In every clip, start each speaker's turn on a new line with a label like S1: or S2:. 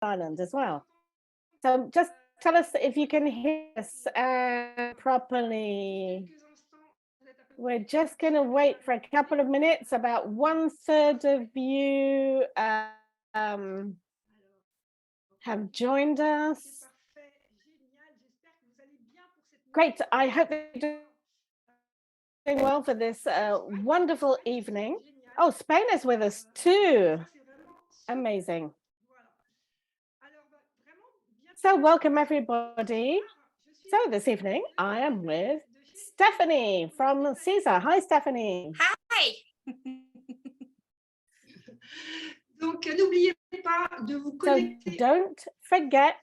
S1: Island as well. So just tell us if you can hear us properly. We're just going to wait for a couple of minutes. About 1/3 of you have joined us. Great. I hope you're doing well for this wonderful evening. Oh, Spain is with us too. Amazing. So welcome everybody. So this evening I am with Stephanie from Caesar. Hi, Stephanie.
S2: Hi.
S3: Donc, n'oubliez pas de vous connecter.
S1: So don't forget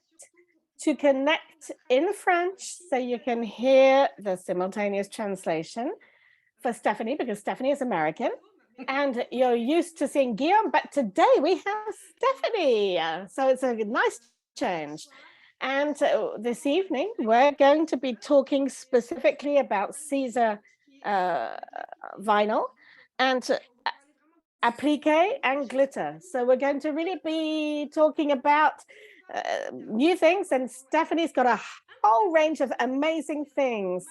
S1: to connect in French so you can hear the simultaneous translation for Stephanie, because Stephanie is American and you're used to seeing Guillaume, but today we have Stephanie. So it's a nice change. And this evening, we're going to be talking specifically about Caesar vinyl and applique and glitter. So we're going to really be talking about new things, and Stephanie's got a whole range of amazing things.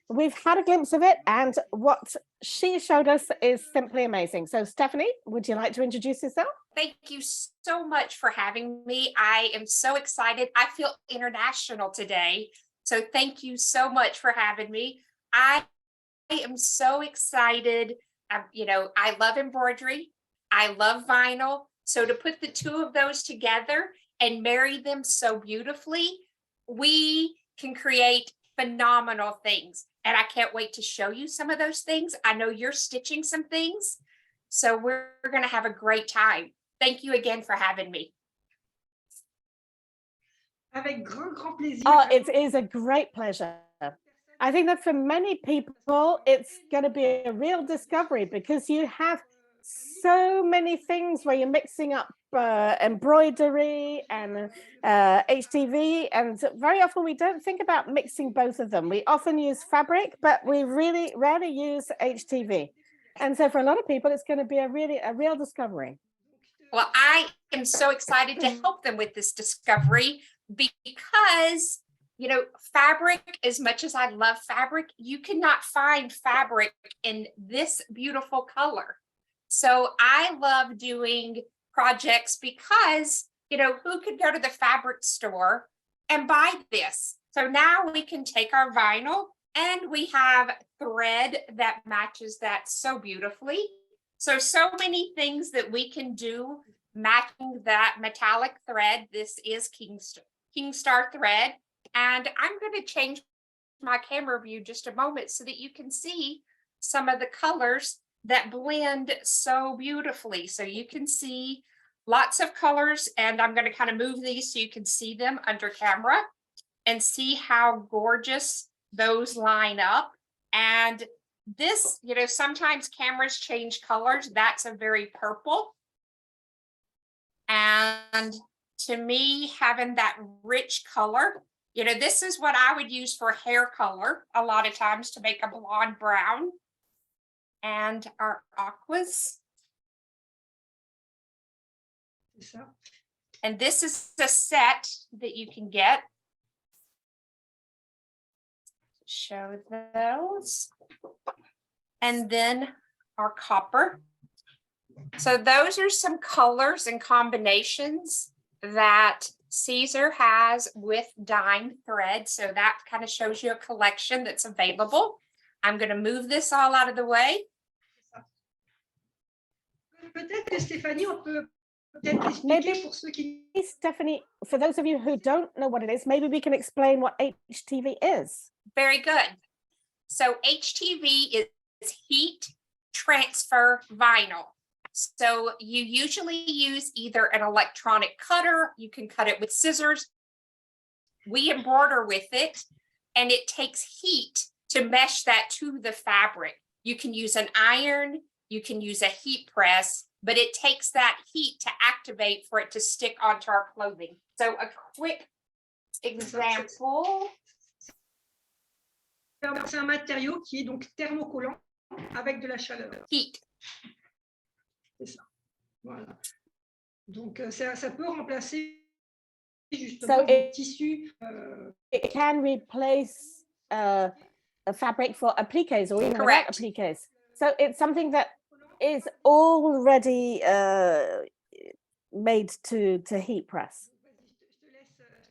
S1: We've had a glimpse of it, and what she showed us is simply amazing. So Stephanie, would you like to introduce yourself?
S2: Thank you so much for having me. I am so excited. I feel international today. So thank you so much for having me. I am so excited. I love embroidery. I love vinyl. So to put the two of those together and marry them so beautifully, we can create phenomenal things. And I can't wait to show you some of those things. I know you're stitching some things. So we're going to have a great time. Thank you again for having me.
S3: Avec grand plaisir.
S1: Oh, it is a great pleasure. I think that for many people, it's going to be a real discovery because you have so many things where you're mixing up embroidery and HTV, and very often we don't think about mixing both of them. We often use fabric, but we really rarely use HTV. And so for a lot of people, it's going to be a real discovery.
S2: Well, I am so excited to help them with this discovery because, fabric, as much as I love fabric, you cannot find fabric in this beautiful color. So I love doing projects because, who could go to the fabric store and buy this? So now we can take our vinyl and we have thread that matches that so beautifully. So many things that we can do matching that metallic thread. This is Kingstar thread. And I'm going to change my camera view just a moment so that you can see some of the colors that blend so beautifully. So you can see lots of colors, and I'm going to kind of move these so you can see them under camera and see how gorgeous those line up. And this, sometimes cameras change colors. That's a very purple. And to me, having that rich color, this is what I would use for hair color a lot of times to make a blonde brown. And our aquas. And this is the set that you can get. Show those. And then our copper. So those are some colors and combinations that Caesar has with dyeing thread. So that kind of shows you a collection that's available. I'm going to move this all out of the way.
S3: Peut-être que Stéphanie, on peut peut-être expliquer pour ceux qui...
S1: Stephanie, for those of you who don't know what it is, maybe we can explain what HTV is.
S2: Very good. So HTV is heat transfer vinyl. So you usually use either an electronic cutter, you can cut it with scissors. We embroider with it, and it takes heat to mesh that to the fabric. You can use an iron, you can use a heat press, but it takes that heat to activate for it to stick onto our clothing. So a quick example.
S3: C'est un matériau qui est donc thermocollant avec de la chaleur.
S2: Heat.
S3: C'est ça. Voilà. Donc ça peut remplacer justement
S1: it-
S3: du tissu.
S1: It can replace a fabric for appliques or even without
S2: Correct.
S1: appliques. So it's something that is already made to heat press.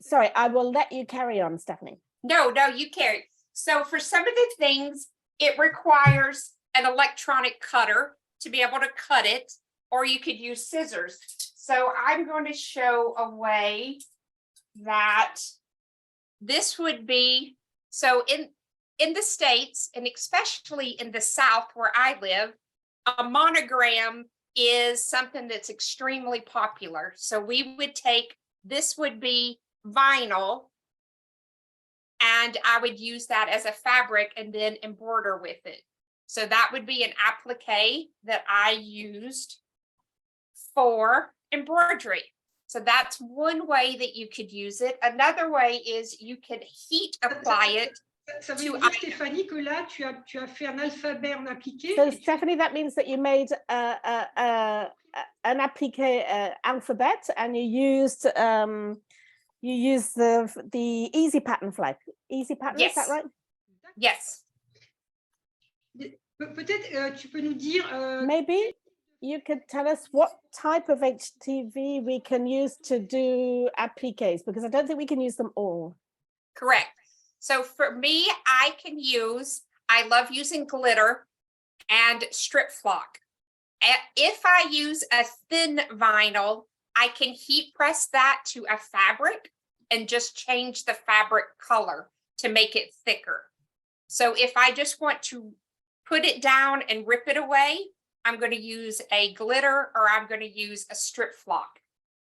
S1: Sorry, I will let you carry on, Stephanie.
S2: No, you carry. So for some of the things, it requires an electronic cutter to be able to cut it, or you could use scissors. So I'm going to show a way that this would be, so in the States, and especially in the South where I live, a monogram is something that's extremely popular. So we would take, this would be vinyl, and I would use that as a fabric and then embroider with it. So that would be an applique that I used for embroidery. So that's one way that you could use it. Another way is you could heat apply it.
S3: Ça veut dire, Stéphanie, que là, tu as fait un alphabet en appliqué.
S1: So Stephanie, that means that you made an applique alphabet, and you used the easy pattern flag. Easy pattern,
S2: Yes.
S1: Is that right?
S2: Yes.
S3: Peut-être tu peux nous dire.
S1: Maybe you could tell us what type of HTV we can use to do appliques, because I don't think we can use them all.
S2: Correct. So for me, I love using glitter and strip flock. If I use a thin vinyl, I can heat press that to a fabric and just change the fabric color to make it thicker. So if I just want to put it down and rip it away, I'm going to use a glitter, or I'm going to use a strip flock.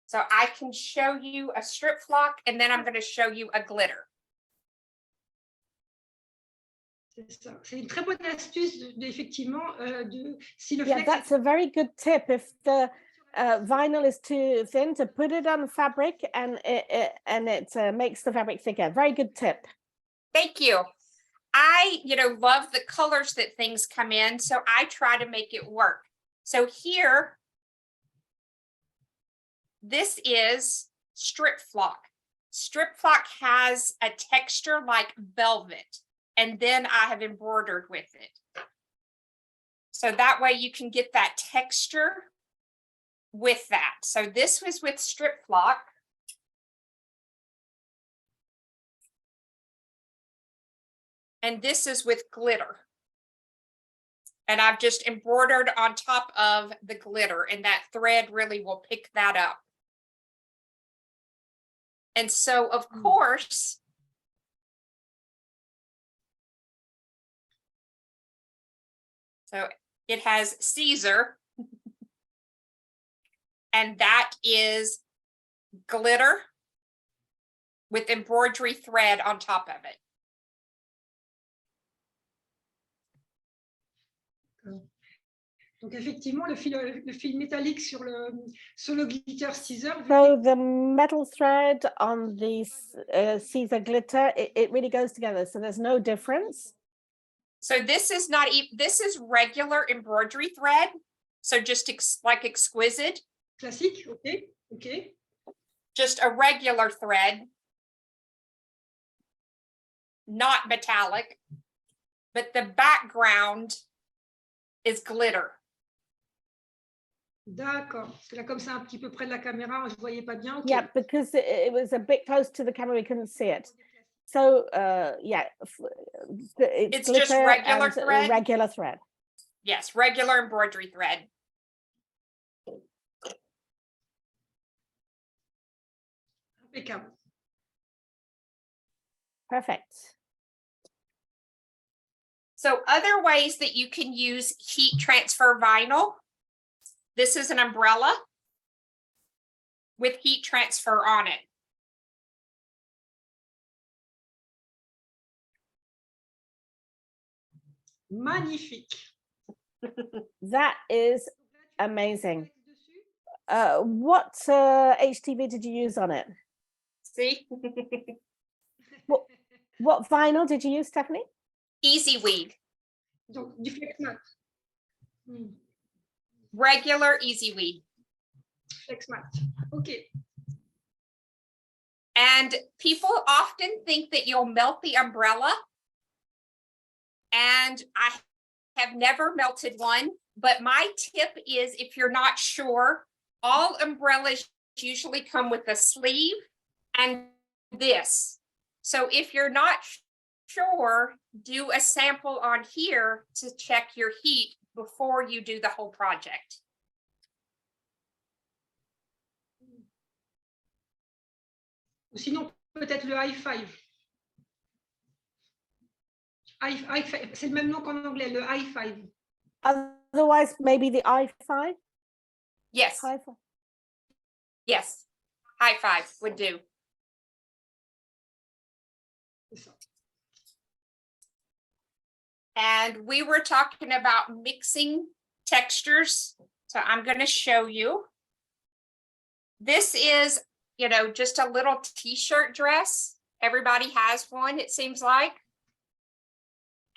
S2: So I can show you a strip flock, and then I'm going to show you a glitter.
S3: C'est une très bonne astuce, effectivement, si le
S1: Yeah,
S3: flex.
S1: that's a very good tip. If the vinyl is too thin, to put it on fabric, and it makes the fabric thicker. Very good tip.
S2: Thank you. I, love the colors that things come in, so I try to make it work. So here, this is strip flock. Strip flock has a texture like velvet, and then I have embroidered with it. So that way you can get that texture with that. So this was with strip flock. And this is with glitter. And I've just embroidered on top of the glitter, and that thread really will pick that up. And so, of course, so it has Caesar, and that is glitter with embroidery thread on top of it.
S3: Donc effectivement, le fil métallique sur le glitter Caesar.
S1: So the metal thread on the Caesar glitter, it really goes together. So there's no difference.
S2: So this is not this is regular embroidery thread. So just like exquisite.
S3: Classique, okay.
S2: Just a regular thread, not metallic, but the background is glitter.
S3: D'accord. Parce que là, comme c'est un petit peu près de la caméra, je ne voyais pas bien. Okay.
S1: Yeah, because it was a bit close to the camera, we couldn't see it. So yeah,
S2: it's just regular thread.
S1: Regular thread.
S2: Yes, regular embroidery thread.
S3: Impeccable.
S1: Perfect.
S2: So other ways that you can use heat transfer vinyl. This is an umbrella with heat transfer on it.
S3: Magnifique.
S1: That is amazing. What HTV did you use on it?
S2: See?
S1: What vinyl did you use, Stephanie?
S2: Easy weed.
S3: Donc, du flex mat.
S2: Regular easy weed.
S3: Flex mat. OK.
S2: And people often think that you'll melt the umbrella. And I have never melted one, but my tip is if you're not sure, all umbrellas usually come with a sleeve and this. So if you're not sure, do a sample on here to check your heat before you do the whole project.
S3: Ou sinon, peut-être le high five. C'est le même nom qu'en anglais, le high five.
S1: Otherwise, maybe the I5.
S2: Yes,
S1: High five.
S2: yes. High five would do.
S3: C'est ça.
S2: And we were talking about mixing textures. So I'm going to show you. This is, you know, just a little t-shirt dress. Everybody has one, it seems like.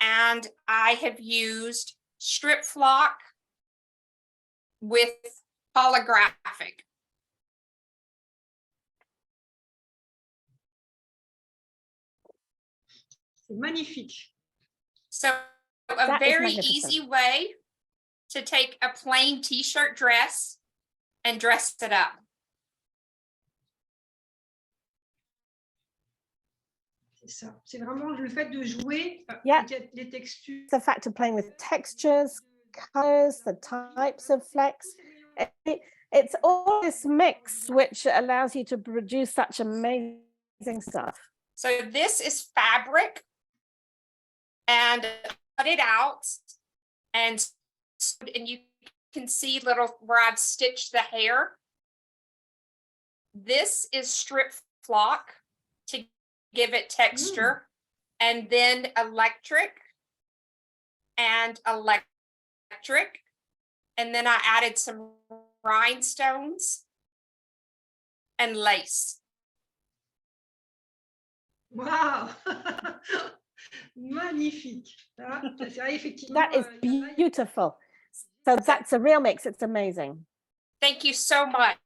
S2: And I have used strip flock with holographic.
S3: C'est magnifique.
S2: So a
S1: That is
S2: very
S1: magnificent.
S2: easy way to take a plain t-shirt dress and dress it up.
S3: C'est ça. C'est vraiment le fait de jouer
S1: Yeah.
S3: avec les textures.
S1: The fact of playing with textures, colors, the types of flex. It's all this mix which allows you to produce such amazing stuff.
S2: So this is fabric, and cut it out, and you can see little where I've stitched the hair. This is strip flock to give it texture, and then electric, and then I added some rhinestones and lace.
S3: Waouh. Magnifique. Effectivement,
S1: That is beautiful. So that's a real mix. It's amazing.
S2: Thank you so much.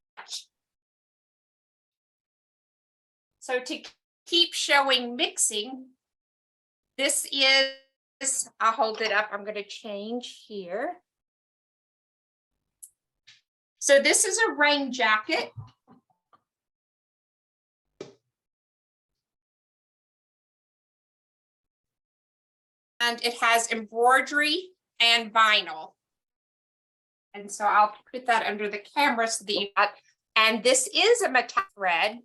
S2: So to keep showing mixing, this is, I'll hold it up. I'm going to change here. So this is a rain jacket. And it has embroidery and vinyl. And so I'll put that under the camera so that you got, and this is a metallic thread.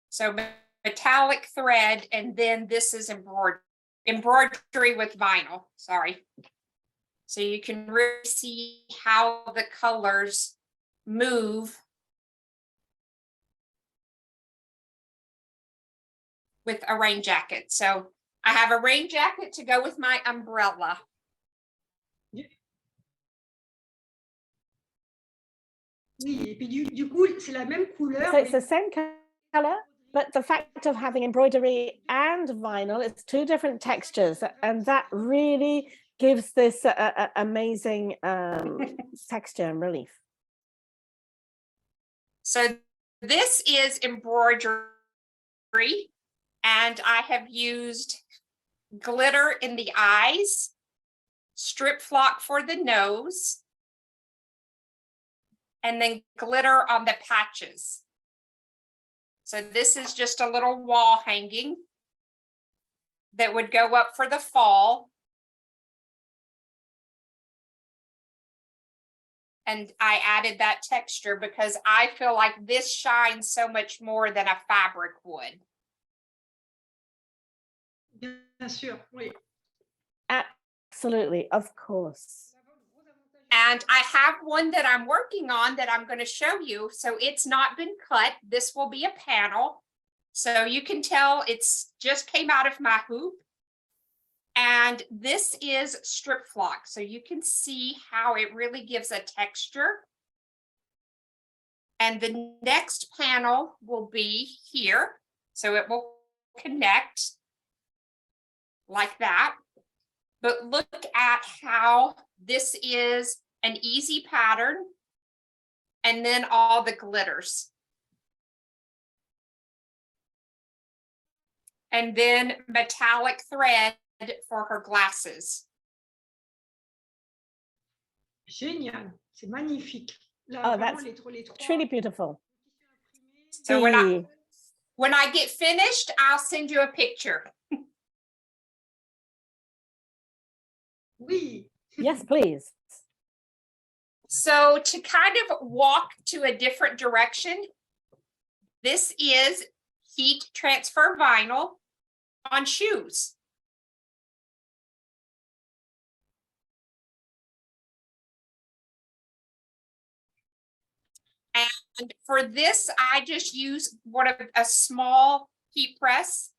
S2: So metallic thread, and then this is embroidery with vinyl, sorry. So you can really see how the colors move with a rain jacket. So I have a rain jacket to go with my umbrella.
S3: Oui, et puis du coup, c'est la même couleur.
S1: So it's the same color, but the fact of having embroidery and vinyl, it's two different textures, and that really gives this amazing texture and relief.
S2: So this is embroidery, and I have used glitter in the eyes, strip flock for the nose, and then glitter on the patches. So this is just a little wall hanging that would go up for the fall. And I added that texture because I feel like this shines so much more than a fabric would.
S3: Bien sûr, oui.
S1: Absolutely, of course.
S2: And I have one that I'm working on that I'm going to show you. So it's not been cut. This will be a panel. So you can tell it's just came out of my hoop. And this is strip flock. So you can see how it really gives a texture. And the next panel will be here. So it will connect like that. But look at how this is an easy pattern, and then all the glitters. and then metallic thread for her glasses.
S3: Génial, c'est magnifique. Là,
S1: Oh,
S3: vraiment,
S1: that's
S3: les trois
S1: truly beautiful.
S2: So when
S1: The-
S2: I get finished, I'll send you a picture.
S3: Oui.
S1: yes, please.
S2: So to kind of walk to a different direction, this is heat transfer vinyl on shoes. And for this, I just use a small heat press,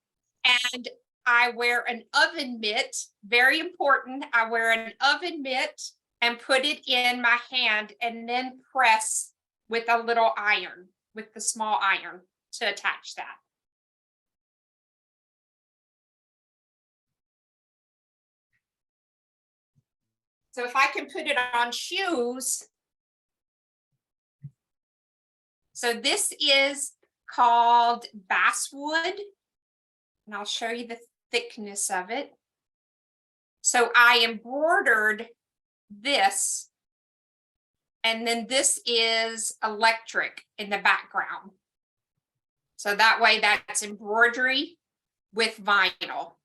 S2: and I wear an oven mitt. Very important. I wear an oven mitt and put it in my hand and then press with a little iron, with the small iron to attach that. So if I can put it on shoes, so this is called basswood, and I'll show you the thickness of it. So I embroidered this, and then this is electric in the background. So that way that's embroidery with vinyl.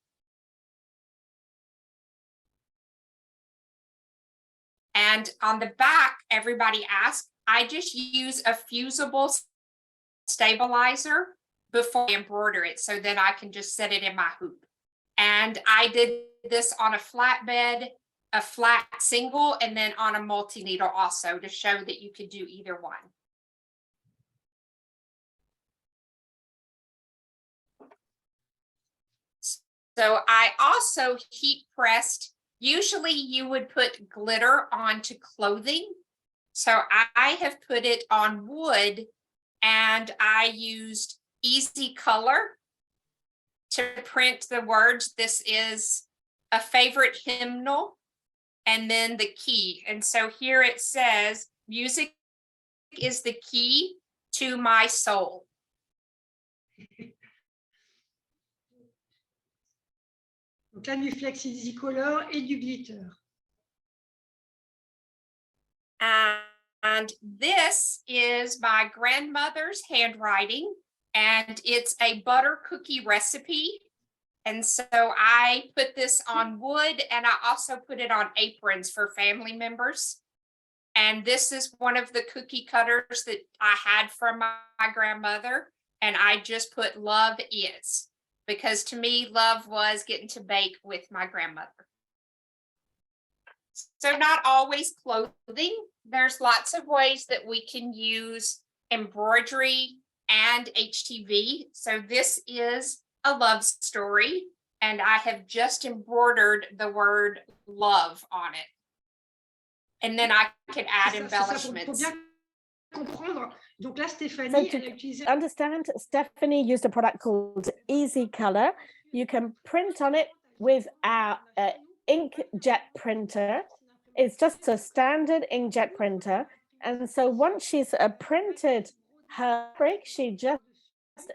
S2: And on the back, everybody asks, I just use a fusible stabilizer before I embroider it, so then I can just set it in my hoop. And I did this on a flatbed, a flat single, and then on a multi-needle also, to show that you could do either one. So I also heat pressed. Usually you would put glitter onto clothing. So I have put it on wood, and I used Easy Color to print the words. This is a favorite hymnal, and then the key. And so here it says, music is the key to my soul.
S3: Donc là, du Flex Easy Color et du glitter.
S2: And this is my grandmother's handwriting, and it's a butter cookie recipe. And so I put this on wood, and I also put it on aprons for family members. And this is one of the cookie cutters that I had from my grandmother. And I just put love is, because to me, love was getting to bake with my grandmother. So not always clothing. There's lots of ways that we can use embroidery and HTV. So this is a love story, and I have just embroidered the word love on it. And then I can add embellishments.
S3: Comprendre. Donc là, Stéphanie,
S1: So
S3: elle a utilisé.
S1: understand, Stephanie used a product called Easy Color. You can print on it with our inkjet printer. It's just a standard inkjet printer. And so once she's printed her fabric, she just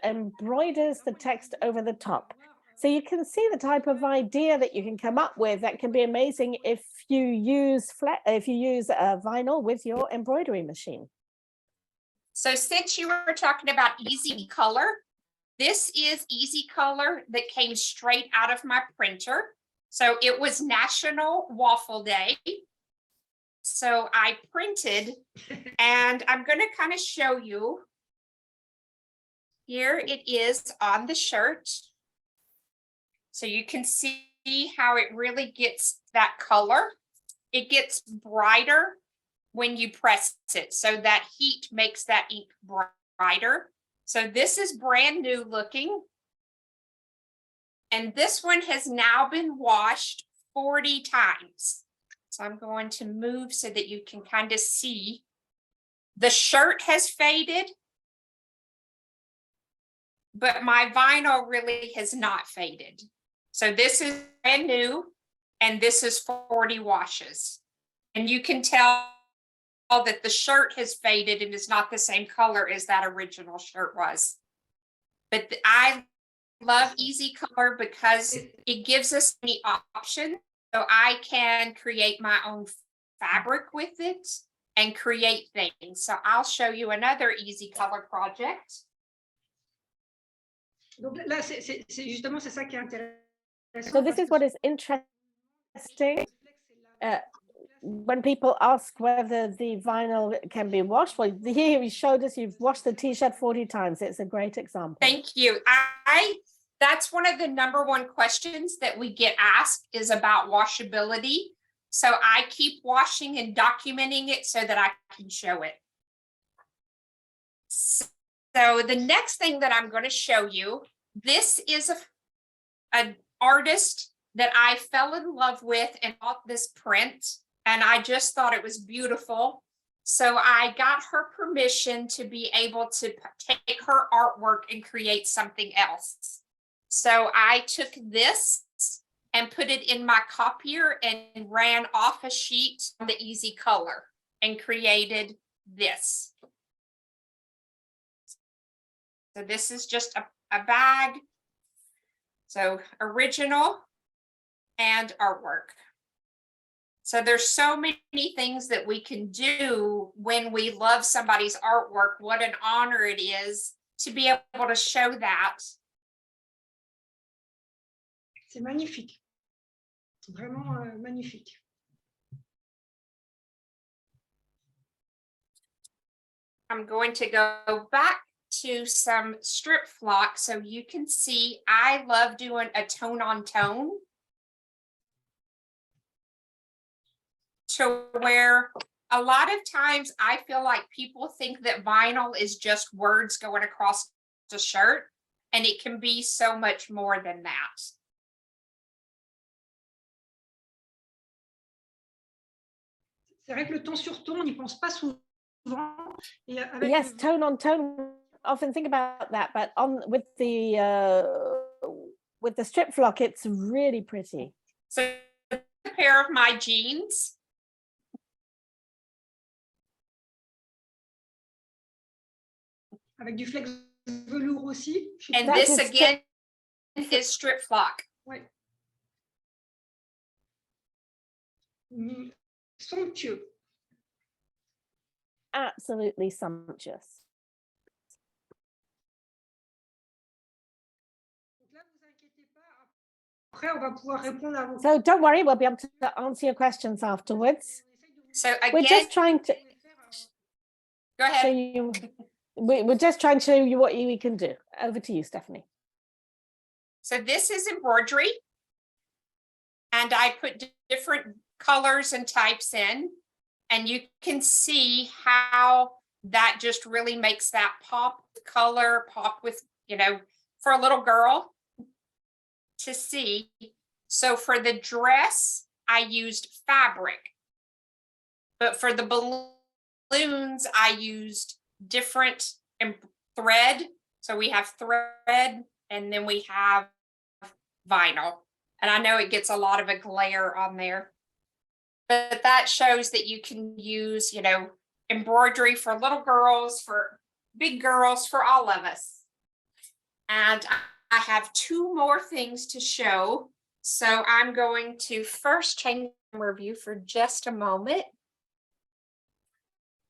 S1: embroiders the text over the top. So you can see the type of idea that you can come up with that can be amazing if you use vinyl with your embroidery machine.
S2: So since you were talking about Easy Color, this is Easy Color that came straight out of my printer. So it was National Waffle Day. So I printed, and I'm going to kind of show you. Here it is on the shirt. So you can see how it really gets that color. It gets brighter when you press it. So that heat makes that ink brighter. So this is brand new looking. And this one has now been washed 40 times. So I'm going to move so that you can kind of see. The shirt has faded, but my vinyl really has not faded. So this is brand new, and this is 40 washes. And you can tell that the shirt has faded and is not the same color as that original shirt was. But I love easy color because it gives us many options. So I can create my own fabric with it and create things. So I'll show you another easy color project.
S3: Donc là, justement, c'est ça qui est intéressant.
S1: So this is what is interesting. When people ask whether the vinyl can be washed, well, here he showed us you've washed the t-shirt 40 times. It's a great example.
S2: Thank you. That's one of the #1 questions that we get asked is about washability. So I keep washing and documenting it so that I can show it. So the next thing that I'm going to show you, this is an artist that I fell in love with and bought this print, and I just thought it was beautiful. So I got her permission to be able to take her artwork and create something else. So I took this and put it in my copier and ran off a sheet on the easy color and created this. So this is just a bag. So original and artwork. So there's so many things that we can do when we love somebody's artwork. What an honor it is to be able to show that.
S3: C'est magnifique. Vraiment magnifique.
S2: I'm going to go back to some strip flock so you can see I love doing a tone on tone. To where a lot of times I feel like people think that vinyl is just words going across the shirt, and it can be so much more than that.
S3: C'est vrai que le ton sur ton, on n'y pense pas souvent. Et avec
S1: yes, tone on tone. Often think about that, but with the strip flock, it's really pretty.
S2: So a pair of my jeans.
S3: Avec du flex velours aussi.
S2: And this again is strip flock.
S3: Ouais. Somptueux.
S1: Absolutely sumptuous.
S3: Donc là, vous inquiétez pas. Après, on va pouvoir répondre à vos
S1: So don't worry, we'll be able to answer your questions afterwards.
S2: So
S1: We're
S2: again,
S1: just trying to
S2: go
S1: show
S2: ahead.
S1: you. We're just trying to show you what we can do. Over to you, Stephanie.
S2: So this is embroidery, and I put different colors and types in, and you can see how that just really makes that pop color, pop with, you know, for a little girl to see. So for the dress, I used fabric, but for the balloons, I used different thread. So we have thread, and then we have vinyl. And I know it gets a lot of a glare on there, but that shows that you can use, you know, embroidery for little girls, for big girls, for all of us. And I have 2 more things to show. So I'm going to first change camera view for just a moment.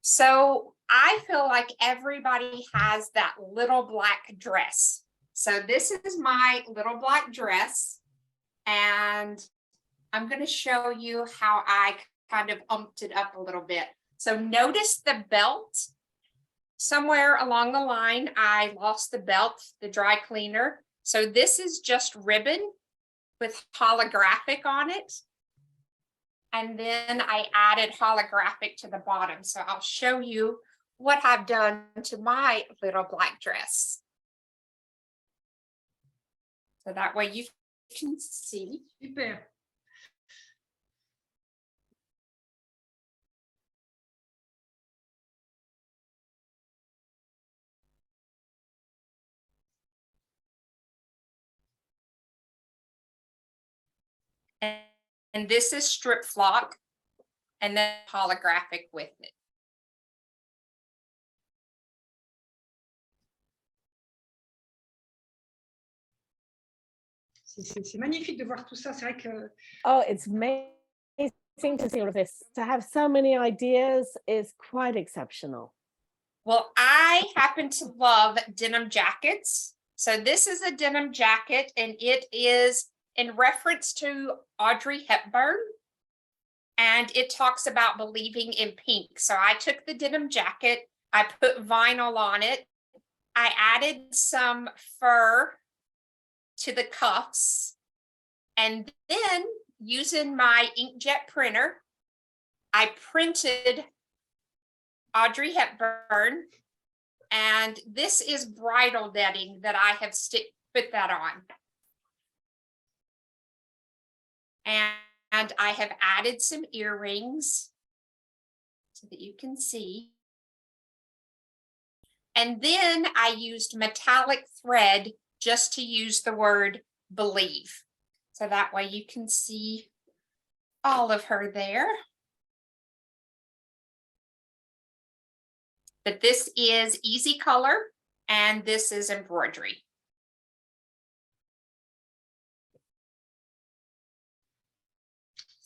S2: So I feel like everybody has that little black dress. So this is my little black dress, and I'm going to show you how I kind of umped it up a little bit. So notice the belt. Somewhere along the line, I lost the belt, the dry cleaner. So this is just ribbon with holographic on it. And then I added holographic to the bottom. So I'll show you what I've done to my little black dress. So that way you can see.
S3: Super.
S2: And this is strip flock, and then holographic with it.
S3: C'est magnifique de voir tout ça. C'est vrai que
S1: Oh, it's amazing to see all of this. To have so many ideas is quite exceptional.
S2: Well, I happen to love denim jackets. So this is a denim jacket, and it is in reference to Audrey Hepburn. And it talks about believing in pink. So I took the denim jacket, I put vinyl on it, I added some fur to the cuffs, and then using my inkjet printer, I printed Audrey Hepburn, and this is bridal netting that I have put that on. And I have added some earrings so that you can see. And then I used metallic thread just to use the word believe. So that way you can see all of her there. But this is easy color and this is embroidery.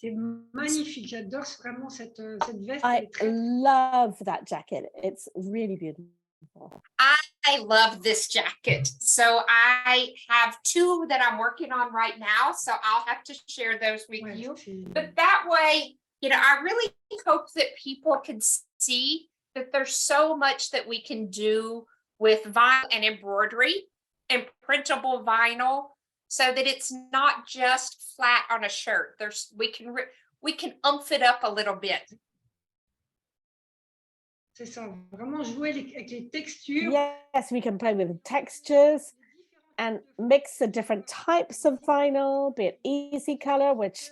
S3: c'est magnifique. J'adore vraiment cette veste.
S1: I
S3: Elle est très,
S1: love that jacket. It's really beautiful.
S2: I love this jacket. So I have two that I'm working on right now. So I'll have to share those with
S3: ouais,
S2: you.
S3: c'est-
S2: But that way, I really hope that people can see that there's so much that we can do with vinyl and embroidery and printable vinyl so that it's not just flat on a shirt. We can umph it up a little bit.
S3: c'est ça. Vraiment jouer avec les textures.
S1: Yes, we can play with textures and mix the different types of vinyl, be it easy color, which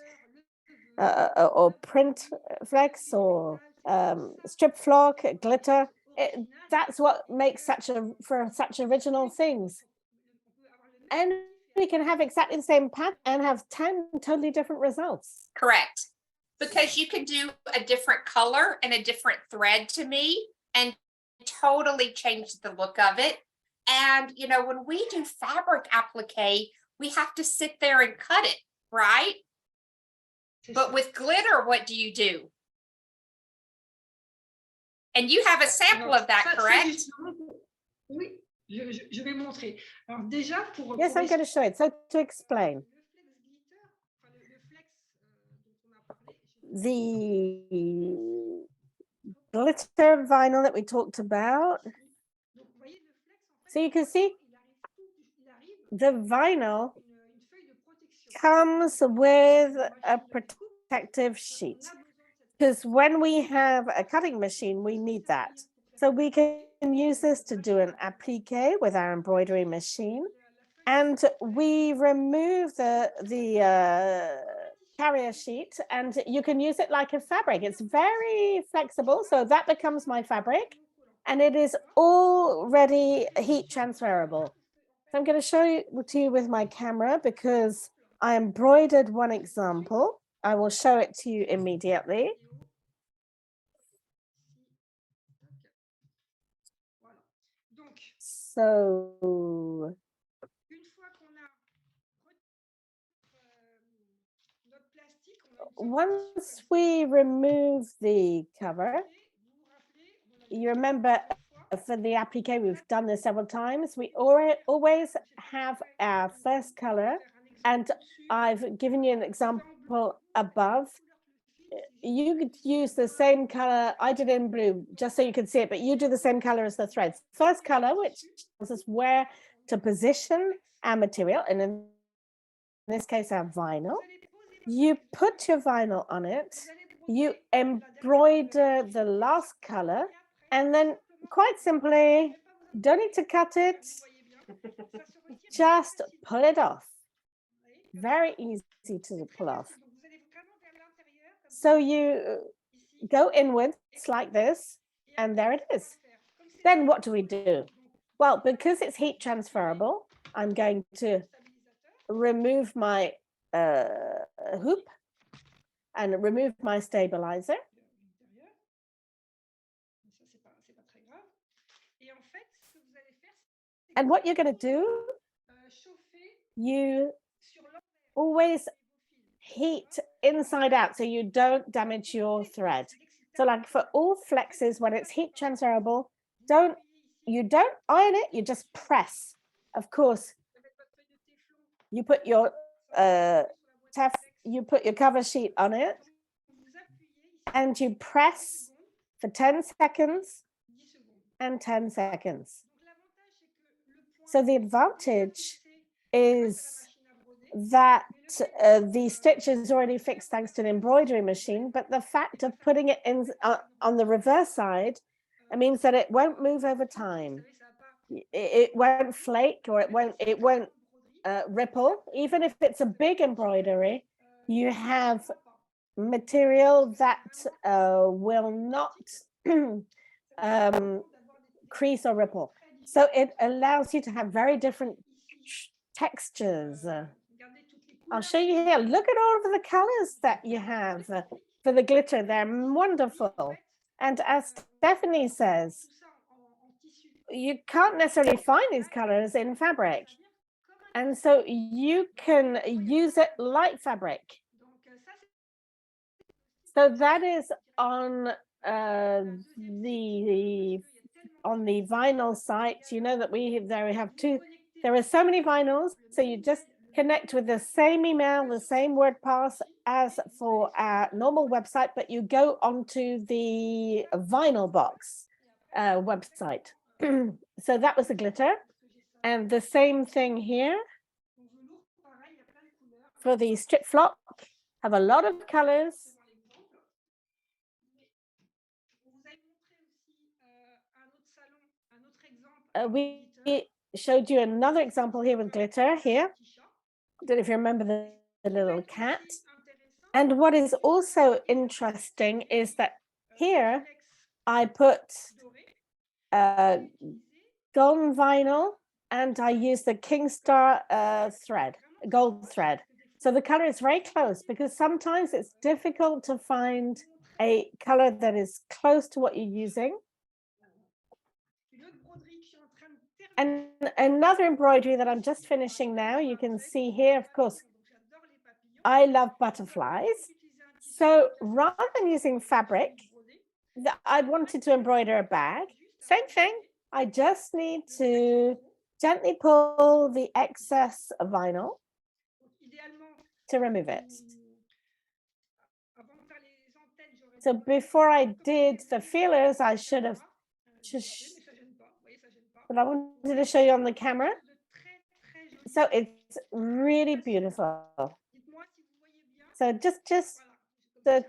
S1: or print flex, or strip flock, glitter. That's what makes such original things. And we can have exactly the same pattern and have 10 totally different results.
S2: Correct. Because you can do a different color and a different thread to me and totally change the look of it. And, when we do fabric applique, we have to sit there and cut it, right?
S3: C'est
S2: But
S3: ça.
S2: with glitter, what do you do? And you have a sample
S3: Alors,
S2: of that,
S3: très
S2: correct?
S3: justement, oui, je vais montrer. Alors déjà,
S1: Yes, I'm going to show it. So to explain, the glitter vinyl that we talked about. So you can see the vinyl comes with a protective sheet, because when we have a cutting machine, we need that. So we can use this to do an applique with our embroidery machine, and we remove the carrier sheet, and you can use it like a fabric. It's very flexible, so that becomes my fabric, and it is already heat transferable. So I'm going to show it to you with my camera because I embroidered one example. I will show it to you immediately. So once we remove the cover, you remember for the applique, we've done this several times. We always have our first color, and I've given you an example above. You could use the same color I did in blue, just so you can see it, but you do the same color as the threads. First color, which tells us where to position our material, and in this case, our vinyl. You put your vinyl on it, you embroider the last color, and then quite simply, don't need to cut it, just pull it off. Very easy to pull off. So you go inwards like this, and there it is. Then what do we do? Well, because it's heat transferable, I'm going to remove my hoop and remove my stabilizer. And what you're going to do, you always heat inside out so you don't damage your thread. So like for all flexes, when it's heat transferable, you don't iron it, you just press. Of course, you put your you put your cover sheet on it and you press for 10 seconds and 10 seconds. So the advantage is that the stitch is already fixed thanks to an embroidery machine, but the fact of putting it in on the reverse side, it means that it won't move over time. It won't flake, or it won't ripple. Even if it's a big embroidery, you have material that will not crease or ripple. So it allows you to have very different textures. I'll show you here. Look at all of the colors that you have for the glitter. They're wonderful. And as Stephanie says, you can't necessarily find these colors in fabric. And so you can use it like fabric. So that is on the vinyl site. You know that we have two. There are so many vinyls, so you just connect with the same email, the same word pass as for our normal website, but you go onto the vinyl box website. So that was the glitter, and the same thing here for the strip flock. Have a lot of colors. We showed you another example here with glitter here. I don't know if you remember the little cat. And what is also interesting is that here I put golden vinyl and I use the Kingstar thread, gold thread. So the color is very close, because sometimes it's difficult to find a color that is close to what you're using. And another embroidery that I'm just finishing now, you can see here, of course, I love butterflies. So rather than using fabric, I wanted to embroider a bag. Same thing. I just need to gently pull the excess vinyl to remove it. So before I did the feelers, I should have just, but I wanted to show you on the camera. So it's really beautiful. So just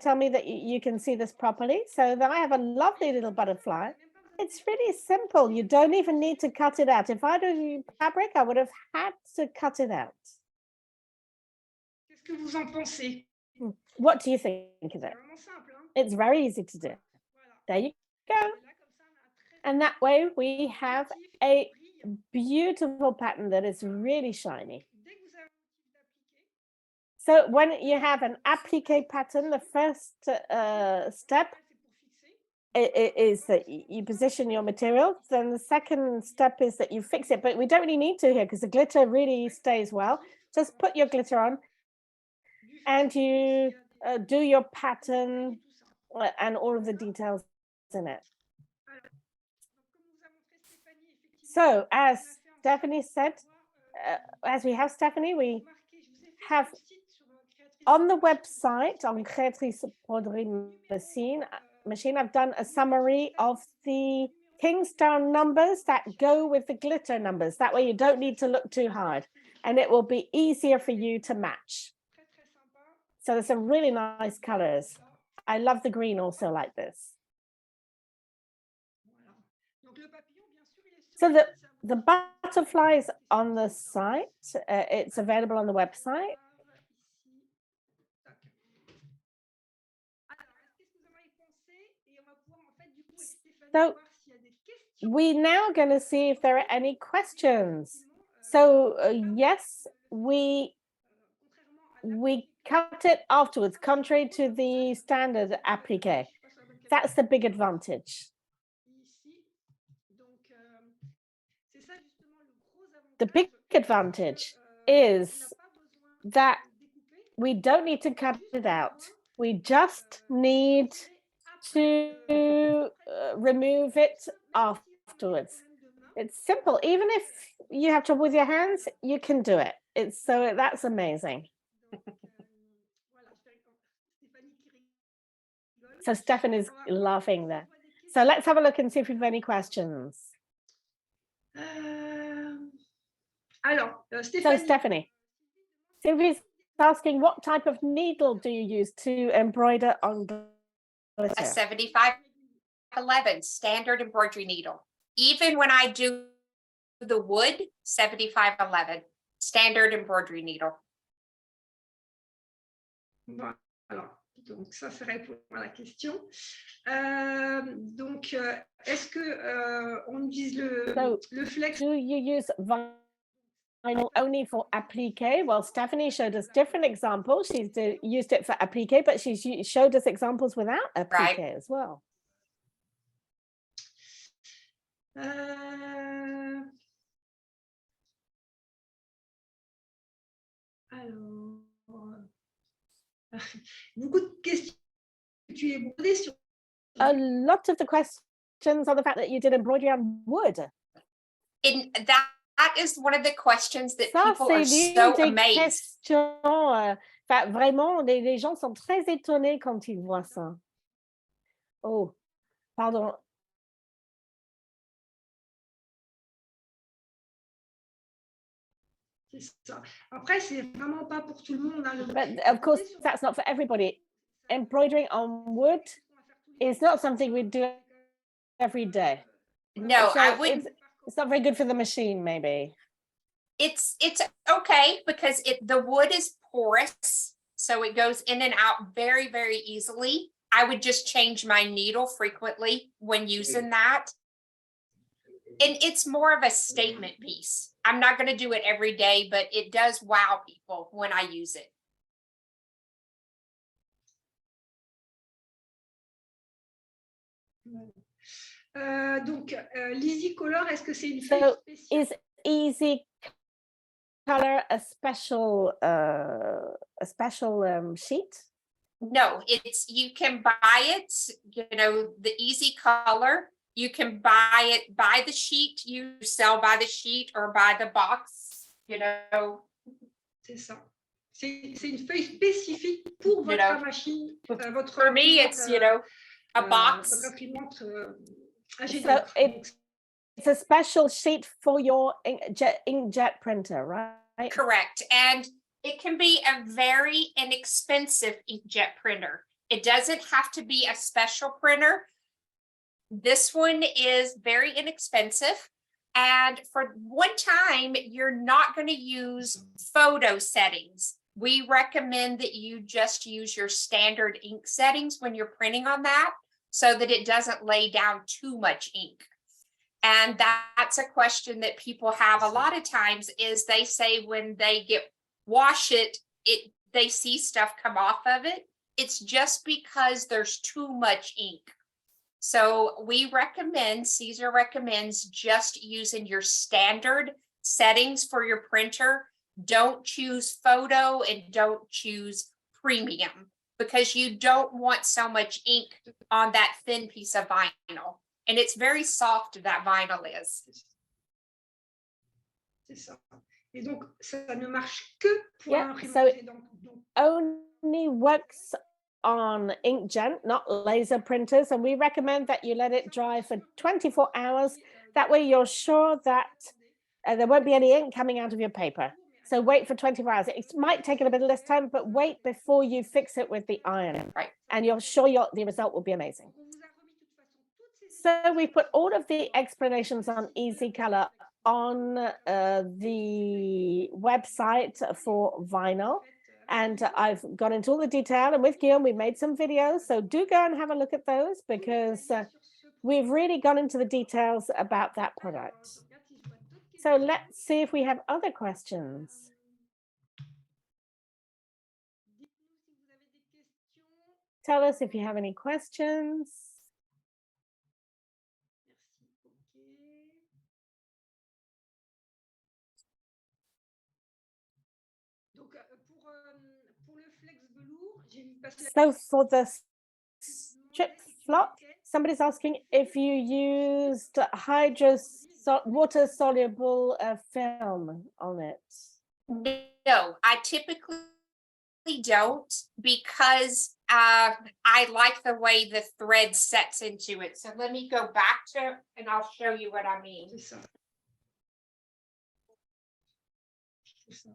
S1: tell me that you can see this properly. So then I have a lovely little butterfly. It's really simple. You don't even need to cut it out. If I do fabric, I would have had to cut it out.
S3: Qu'est-ce que vous en pensez?
S1: What do you think of it? It's very easy to do. There you go. And that way we have a beautiful pattern that is really shiny. So when you have an applique pattern, the first step is that you position your material. Then the second step is that you fix it, but we don't really need to here because the glitter really stays well. Just put your glitter on and you do your pattern and all of the details in it. So as Stephanie said, as we have Stephanie, we have on the website, on Créatrice Broderie machine, I've done a summary of the Kingstar numbers that go with the glitter numbers. That way you don't need to look too hard and it will be easier for you to match. So there's some really nice colors. I love the green also like this. So the butterfly is on the site. It's available on the website. So we're now going to see if there are any questions. So yes, we cut it afterwards, contrary to the standard applique. That's the big advantage. The big advantage is that We don't need to cut it out. We just need to remove it afterwards. It's simple. Even if you have trouble with your hands, you can do it. That's amazing. So Stefan is laughing there. So let's have a look and see if we have any questions.
S3: Alors,
S1: So Stephanie, Sylvie's asking, what type of needle do you use to embroider on glitter?
S2: A 7511 standard embroidery needle. Even when I do the wood, 7511 standard embroidery needle.
S3: Voilà. Donc ça répond à la question. Est-ce que on utilise le flex?
S1: Do you use vinyl only for applique? Well, Stephanie showed us different examples. She's used it for applique, but she's showed us examples without applique as well.
S3: Alors, beaucoup de questions. Tu es brodé sur.
S1: A lot of the questions are the fact that you did embroidery on wood.
S2: That is one of the questions that
S1: Ça,
S2: people are so amazed.
S1: Vraiment, les gens sont très étonnés quand ils voient ça. Oh, pardon.
S3: C'est ça. Après, c'est vraiment pas pour tout le monde.
S1: But of course, that's not for everybody. Embroidering on wood is not something we do every day.
S2: No,
S1: So
S2: I wouldn't.
S1: It's not very good for the machine, maybe.
S2: It's okay because the wood is porous, so it goes in and out very, very easily. I would just change my needle frequently when using that. And it's more of a statement piece. I'm not going to do it every day, but it does wow people when I use it.
S3: l'Easy Color, est-ce que c'est une
S1: feuille
S3: spéciale?
S1: Is Easy Color a special sheet?
S2: No, you can buy it, the Easy Color. You can buy it by the sheet. You sell by the sheet or by the box,
S3: C'est ça. C'est une feuille spécifique pour votre machine.
S2: For me, it's, a box.
S3: Votre imprimante
S1: so it's a special sheet for your inkjet printer, right?
S2: Correct. And it can be a very inexpensive inkjet printer. It doesn't have to be a special printer. This one is very inexpensive. And for one time, you're not going to use photo settings. We recommend that you just use your standard ink settings when you're printing on that so that it doesn't lay down too much ink. And that's a question that people have a lot of times is they say when they wash it, they see stuff come off of it. It's just because there's too much ink. So Caesar recommends just using your standard settings for your printer. Don't choose photo and don't choose premium because you don't want so much ink on that thin piece of vinyl. And it's very soft, that vinyl is.
S3: C'est ça. Et donc, ça ne marche que pour
S1: so it only works on inkjet, not laser printers, and we recommend that you let it dry for 24 hours. That way you're sure that there won't be any ink coming out of your paper. So wait for 24 hours. It might take a little bit less time, but wait before you fix it with the iron.
S2: Right.
S1: And you're sure the result will be amazing. So we put all of the explanations on Easy Color on the website for vinyl. And I've gone into all the detail, and with Guillaume, we made some videos. So do go and have a look at those because we've really gone into the details about that product. So let's see if we have other questions. Tell us if you have any questions. So for the strip flock, somebody's asking if you used water soluble film on it.
S2: No, I typically don't because I like the way the thread sets into it. So let me go back to and I'll show you what I mean.
S3: C'est ça. C'est ça.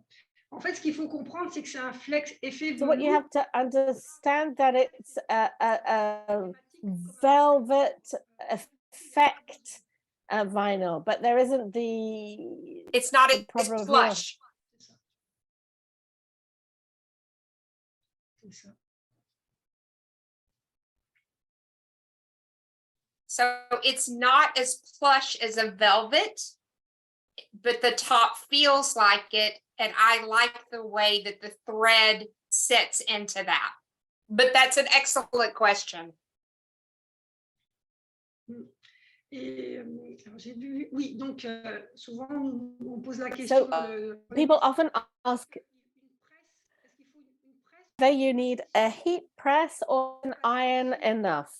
S3: En fait, ce qu'il faut comprendre, c'est que c'est un flex effet
S1: So what you
S3: velours.
S1: have to understand that it's a velvet effect vinyl, but there isn't the
S2: It's not
S1: the
S2: as
S1: problem of
S2: flush.
S3: C'est ça. C'est ça.
S2: So it's not as plush as a velvet, but the top feels like it. And I like the way that the thread sets into that. But that's an excellent question.
S3: Et alors j'ai vu, oui, donc souvent on pose la question.
S1: people often ask whether you need a heat press or an iron enough.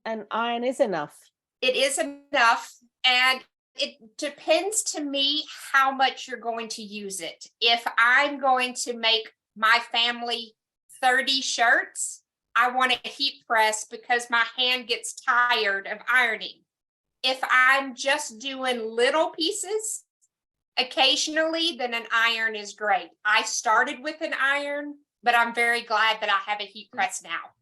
S1: An iron is enough.
S2: It is enough. And it depends to me how much you're going to use it. If I'm going to make my family 30 shirts, I want a heat press because my hand gets tired of ironing. If I'm just doing little pieces occasionally, then an iron is great. I started with an iron, but I'm very glad that I have a heat press now.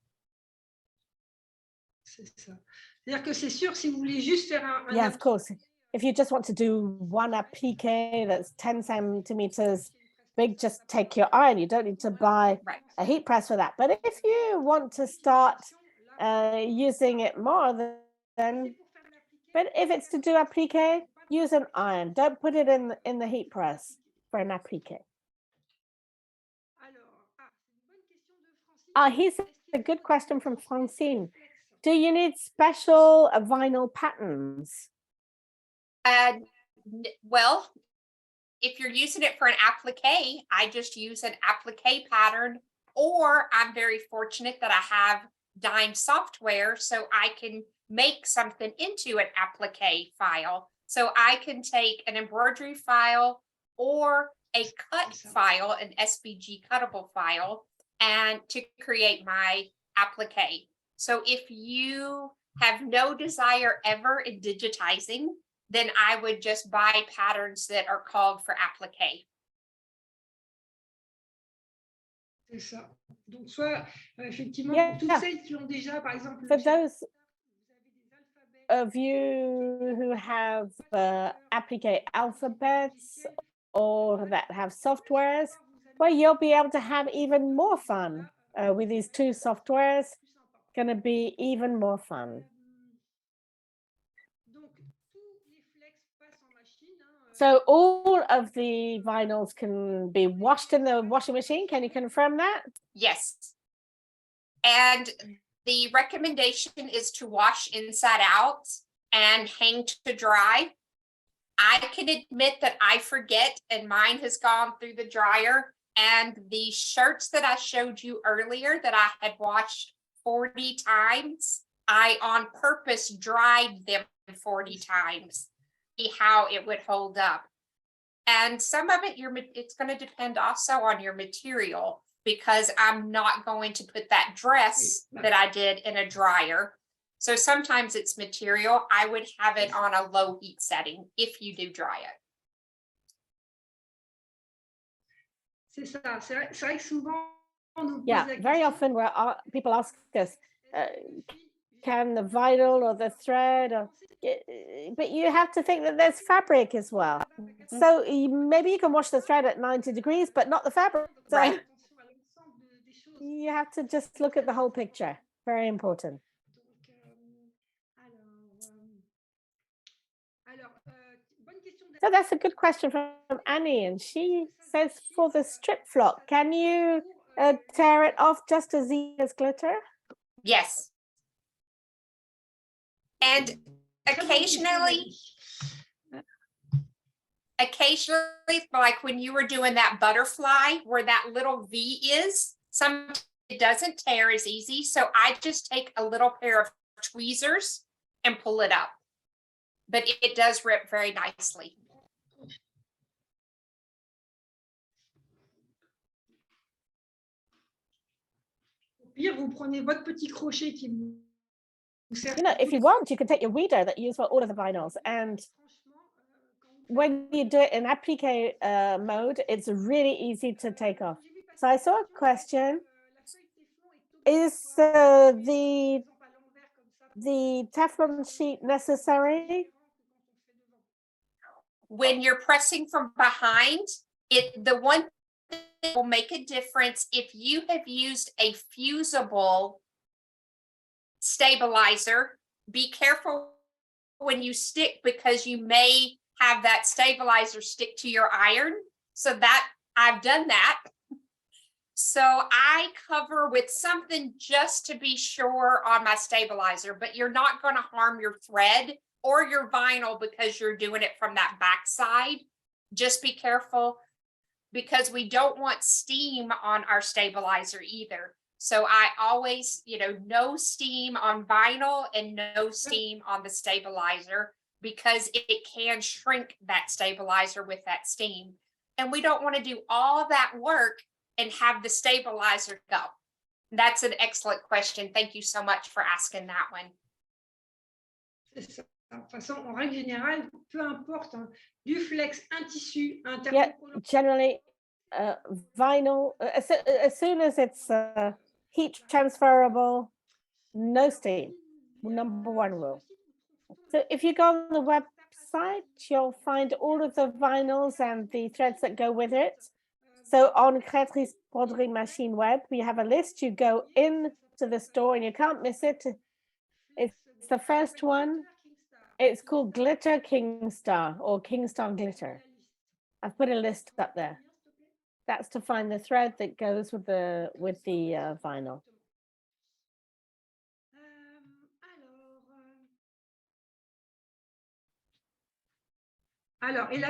S3: C'est ça. C'est-à-dire que c'est sûr, si vous voulez juste faire un
S1: Yeah, of course. If you just want to do one applique that's 10 centimeters big, just take your iron. You don't need to buy
S2: Right.
S1: a heat press for that. But if you want to start using it more, then but if it's to do applique, use an iron. Don't put it in the heat press for an applique. Here's a good question from Francine. Do you need special vinyl patterns?
S2: Well, if you're using it for an applique, I just use an applique pattern, or I'm very fortunate that I have dime software, so I can make something into an applique file. So I can take an embroidery file or a cut file, an SVG cuttable file, and to create my applique. So if you have no desire ever in digitizing, then I would just buy patterns that are called for applique.
S3: C'est ça. Donc, soit effectivement,
S1: Yeah.
S3: pour toutes celles qui ont déjà, par exemple,
S1: For those of you who have applique alphabets or that have softwares, well, you'll be able to have even more fun with these two softwares. Going to be even more fun. So all of the vinyls can be washed in the washing machine. Can you confirm that?
S2: Yes. And the recommendation is to wash inside out and hang to dry. I can admit that I forget, and mine has gone through the dryer. And the shirts that I showed you earlier that I had washed 40 times, I on purpose dried them 40 times. See how it would hold up. And some of it, it's going to depend also on your material, because I'm not going to put that dress that I did in a dryer. So sometimes it's material. I would have it on a low heat setting if you do dry it.
S3: C'est ça. C'est vrai que souvent, on nous pose
S1: Yeah,
S3: la
S1: very
S3: question.
S1: often people ask us, can the vinyl or the thread, but you have to think that there's fabric as well. So maybe you can wash the thread at 90 degrees, but not the fabric. So
S2: Right.
S1: you have to just look at the whole picture. Very important. So that's a good question from Annie, and she says, for the strip flock, can you tear it off just as easy as glitter?
S2: Yes. And occasionally, like when you were doing that butterfly where that little V is, Some it doesn't tear as easy. So I just take a little pair of tweezers and pull it up. But it does rip very nicely.
S3: Au pire, vous prenez votre petit crochet qui vous sert.
S1: You know, if you want, you can take your weeder that you use for all of the vinyls, and when you do it in applique mode, it's really easy to take off. So I saw a question: is the Teflon sheet necessary?
S2: When you're pressing from behind, the one thing that will make a difference if you have used a fusible stabilizer, be careful when you stick, because you may have that stabilizer stick to your iron. So that I've done that. So I cover with something just to be sure on my stabilizer, but you're not going to harm your thread or your vinyl because you're doing it from that back side. Just be careful, because we don't want steam on our stabilizer either. So I always, no steam on vinyl and no steam on the stabilizer, because it can shrink that stabilizer with that steam. And we don't want to do all that work and have the stabilizer go. That's an excellent question. Thank you so much for asking that one.
S3: C'est ça. De toute façon, en règle générale, peu importe, hein, du flex, un tissu, un
S1: Yeah,
S3: thermocollant.
S1: generally, vinyl, as soon as it's heat transferable, no steam. Number one rule. So if you go on the website, you'll find all of the vinyls and the threads that go with it. So on Créatrice Broderie Machine Web, we have a list. You go into the store and you can't miss it. It's the first one. It's called Glitter Kingstar, or Kingstar Glitter. I've put a list up there. That's to find the thread that goes with the vinyl.
S3: Alors, il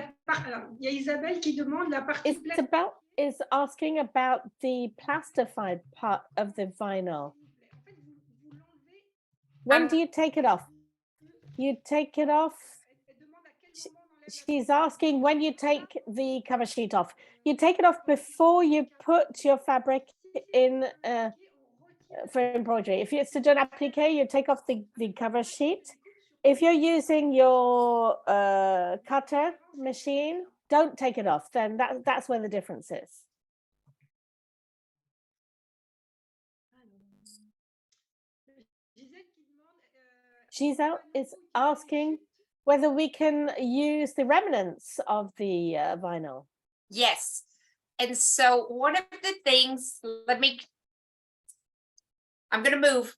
S3: y a Isabelle qui demande la partie
S1: Isabelle is asking about the plastified part of the vinyl. When do you take it off? You take it off. She's asking when you take the cover sheet off. You take it off before you put your fabric in for embroidery. If it's to do an applique, you take off the cover sheet. If you're using your cutter machine, don't take it off. Then that's where the difference is. Giselle is asking whether we can use the remnants of the vinyl.
S2: Yes. And so one of the things, I'm going to move.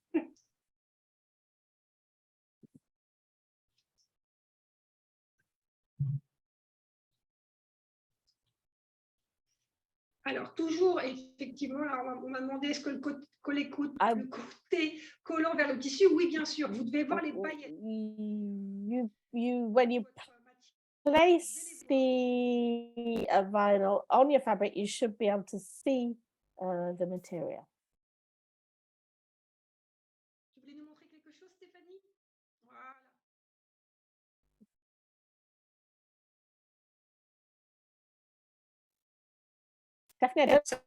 S3: Alors, toujours, effectivement, on m'a demandé est-ce que le côté collant vers le tissu, oui, bien sûr, vous devez voir les paillettes.
S1: When you place the vinyl on your fabric, you should be able to see the material.
S3: Tu voulais nous montrer quelque chose, Stéphanie? Voilà.
S1: Definitely.
S2: So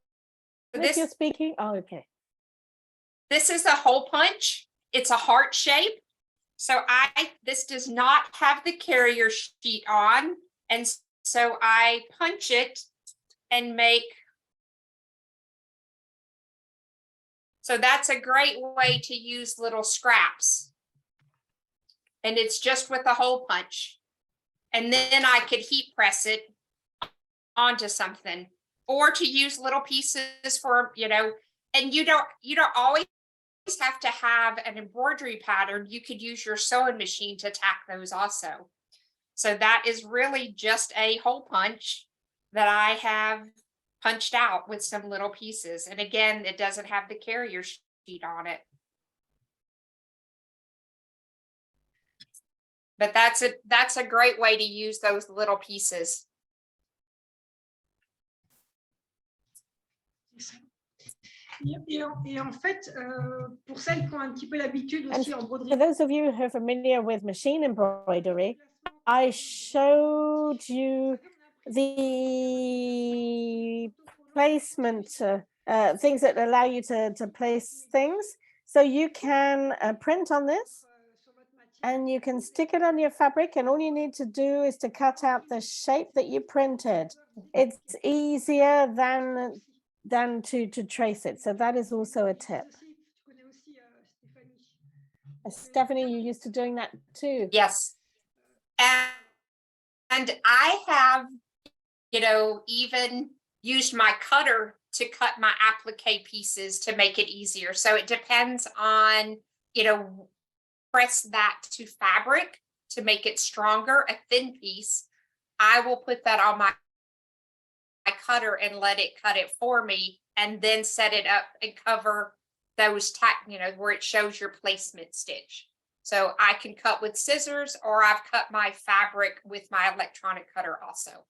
S1: If you're speaking, oh, okay.
S2: This is a hole punch. It's a heart shape. So this does not have the carrier sheet on. And so I punch it and make. So that's a great way to use little scraps. And it's just with a hole punch. And then I could heat press it onto something, or to use little pieces for, and you don't always have to have an embroidery pattern. You could use your sewing machine to tack those also. So that is really just a hole punch that I have punched out with some little pieces. And again, it doesn't have the carrier sheet on it. But that's a great way to use those little pieces.
S3: Et en fait, pour celles qui ont un petit peu l'habitude
S1: And
S3: aussi en
S1: for
S3: broderie,
S1: those of you who are familiar with machine embroidery, I showed you the placement things that allow you to place things. So you can print on this
S3: sur votre matière,
S1: and you can stick it on your fabric, and all you need to do is to cut out the shape that you printed. It's easier than to trace it. So that is also a tip.
S3: tu connais aussi Stéphanie.
S1: Stephanie, you're used to doing that too.
S2: Yes. And I have, even used my cutter to cut my applique pieces to make it easier. So it depends on, press that to fabric to make it stronger, a thin piece. I will put that on my cutter and let it cut it for me, and then set it up and cover those where it shows your placement stitch. So I can cut with scissors, or I've cut my fabric with my electronic cutter also.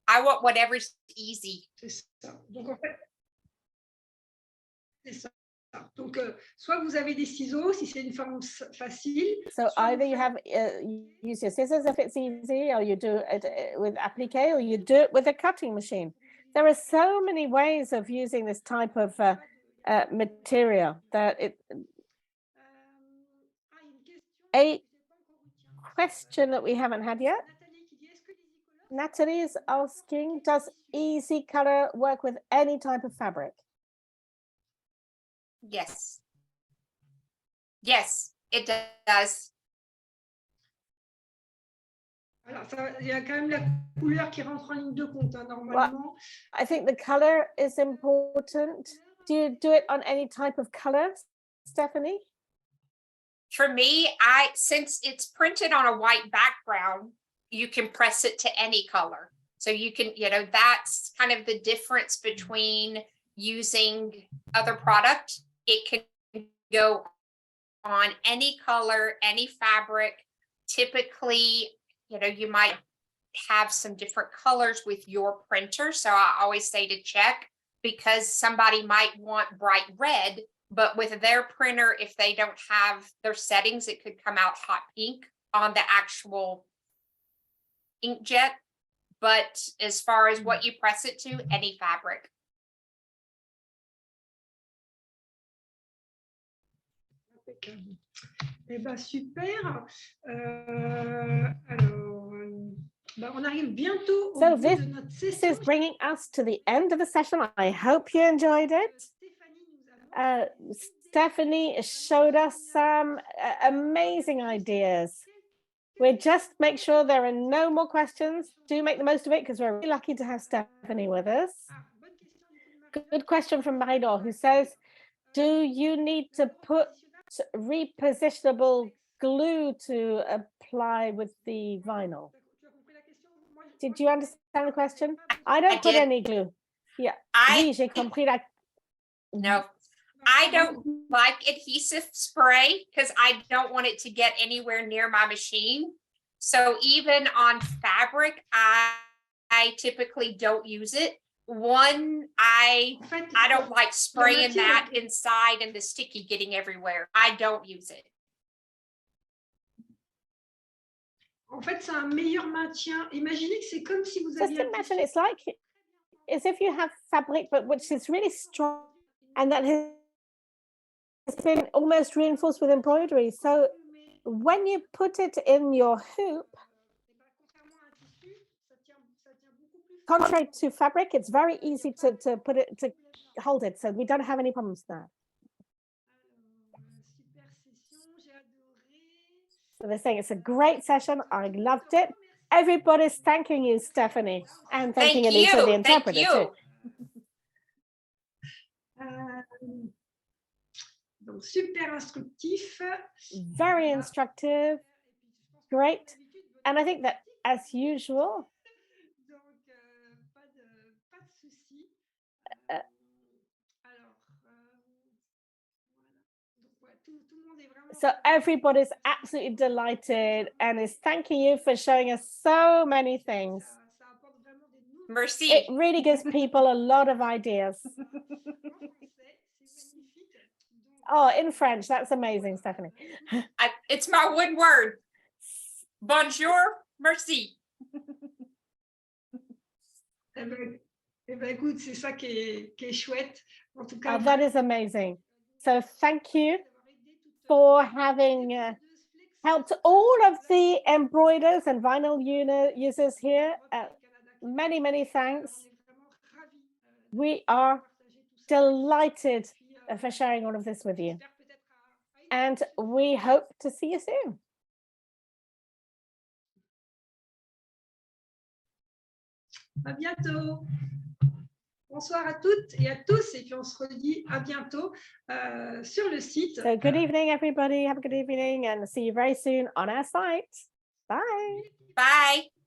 S2: I want whatever's easy.
S3: C'est ça. Donc en fait, c'est ça. Donc soit vous avez des ciseaux si c'est une forme facile.
S1: So
S3: soit vous
S1: either you
S3: faites-
S1: have use your scissors if it's easy, or you do it with applique, or you do it with a cutting machine. There are so many ways of using this type of material that it.
S3: une question
S1: A
S3: que j'ai pas encore eu, tiens.
S1: question that we haven't had yet.
S3: Nathalie qui dit est-ce que les e-colors
S1: Natalie is asking, does easy color work with any type of fabric?
S2: Yes. Yes, it does.
S3: Alors, il y a quand même la couleur qui rentre en ligne de compte, hein, normalement.
S1: I think the color is important. Do you do it on any type of color, Stephanie?
S2: For me, since it's printed on a white background, you can press it to any color. So you can, that's kind of the difference between using other product. It can go on any color, any fabric. Typically, you might have some different colors with your printer. So I always say to check, because somebody might want bright red, but with their printer, if they don't have their settings, it could come out hot pink on the actual inkjet. But as far as what you press it to, any fabric.
S3: Impeccable. Eh ben, super. Alors, on arrive bientôt au
S1: So
S3: bout
S1: this
S3: de notre
S1: This
S3: session.
S1: is bringing us to the end of the session. I hope you enjoyed it.
S3: Stéphanie nous a
S1: Stephanie showed us some amazing ideas. We just make sure there are no more questions. Do make the most of it, because we're really lucky to have Stephanie with us.
S3: bonne question du coup de Marie.
S1: Good question from Marie-Laure, who says, do you need to put repositionable glue to apply with the vinyl?
S3: Tu as compris la question? Moi,
S1: Did you understand the question? I don't put
S2: did.
S1: any glue. Yeah. Oui, j'ai compris la.
S2: No, I don't like adhesive spray because I don't want it to get anywhere near my machine. So even on fabric, I typically don't use it. I
S3: En fait,
S2: don't like spraying
S3: matière-
S2: that inside and the sticky getting everywhere. I don't use it.
S3: En fait, c'est un meilleur maintien. Imaginez que c'est comme si vous
S1: Just
S3: aviez un
S1: imagine
S3: tissu.
S1: it's like as if you have fabric, but which is really strong and that has been almost reinforced with embroidery. So when you put it in your hoop,
S3: Contrairement à un tissu, ça tient beaucoup plus.
S1: contrary to fabric, it's very easy to put it, to hold it. So we don't have any problems there.
S3: Super session, j'ai adoré.
S1: So they're saying it's a great session. I loved it. Everybody's thanking you, Stephanie, and thanking
S2: Thank
S1: Elisa, the
S2: you. Thank
S1: interpreter,
S2: you.
S1: too.
S3: Donc, super instructif.
S1: Very instructive, great. And I think that, as usual,
S3: Donc, pas de souci.
S1: Euh,
S3: Alors, voilà. Donc, ouais, tout le monde est vraiment.
S1: so everybody's absolutely delighted and is thanking you for showing us so many things.
S3: Ça apporte vraiment des
S2: Merci.
S1: It really gives people a lot of ideas. Oh, in French, that's amazing, Stephanie.
S2: It's my one word. Bonjour, merci.
S3: Eh ben, écoute, c'est ça qui est chouette. En tout cas,
S1: Oh, that is amazing. So thank you for having helped all of the embroiders and vinyl users here. Many, many thanks. We are delighted for sharing all of this with you. And we hope to see you soon.
S3: À bientôt. Bonsoir à toutes et à tous. Et puis on se redit à bientôt sur le site.
S1: So good evening, everybody. Have a good evening and see you very soon on our site. Bye.
S2: Bye.